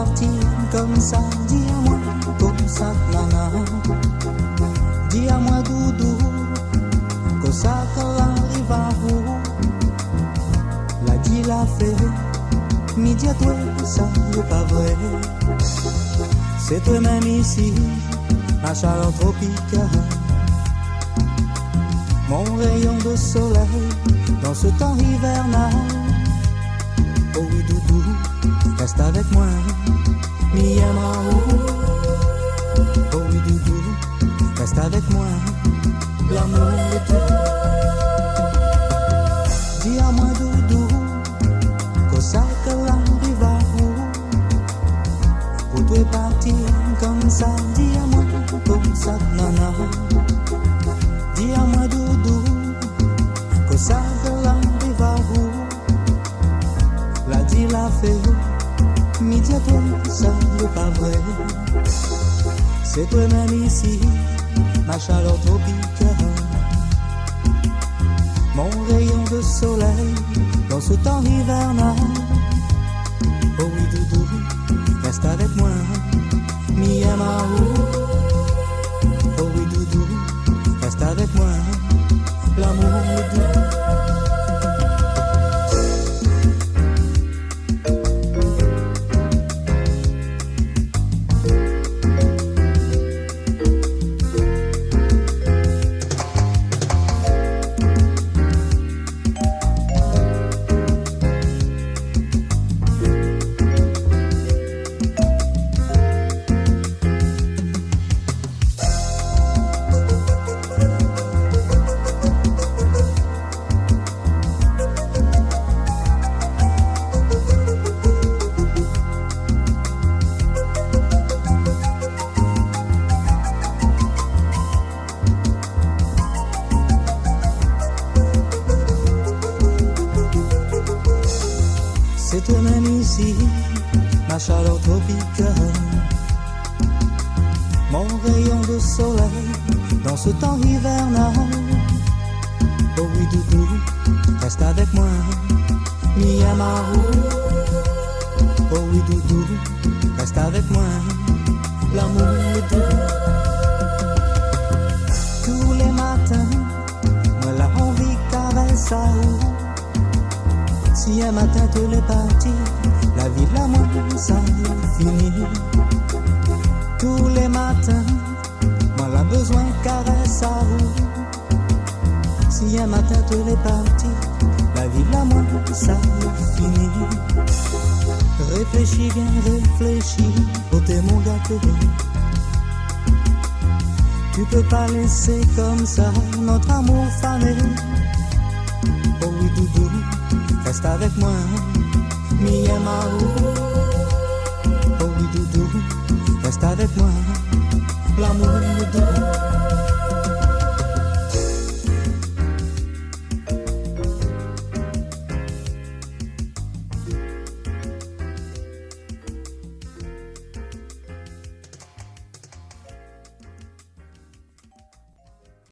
partir comme ça, dis-moi comme ça, nana. Dis-moi doudou, comme ça quand arrive à vous. La dit la fait, midi à toi, ça n'est pas vrai. C'est toi-même ici, ma chaleur tropicale. Mon rayon de soleil dans ce temps hivernal. Oh oui doudou, reste avec moi, mi amour. Oh oui doudou, reste avec moi, l'amour est tout. Dis à moi doudou, que ça que l'arrive à vous. Pour toi partir comme ça, dis à moi comme ça, nana. Dis à moi doudou, que ça que l'arrive à vous. La dit la fait, midi à toi, ça n'est pas vrai. C'est toi-même ici, ma chaleur tropicale. Mon rayon de soleil dans ce temps hivernal. Oh oui doudou, reste avec moi, mi amour. Oh oui doudou, reste avec moi, l'amour est doux. C'est toi-même ici, ma chaleur tropicale. Mon rayon de soleil dans ce temps hivernal. Oh oui doudou, reste avec moi, mi amour. Oh oui doudou, reste avec moi, l'amour est doux. Tous les matins, moi la envie caresse à où. Si un matin tu l'es parti, la vie de la moi, ça est fini. Tous les matins, moi la besoin caresse à vous. Si un matin tu l'es parti, la vie de la moi, ça est fini. Réfléchis bien, réfléchis, oh t'es mon gâteau. Tu peux pas laisser comme ça notre amour fané. Oh oui doudou, reste avec moi, mi amour. Oh oui doudou, reste avec moi, l'amour est doux.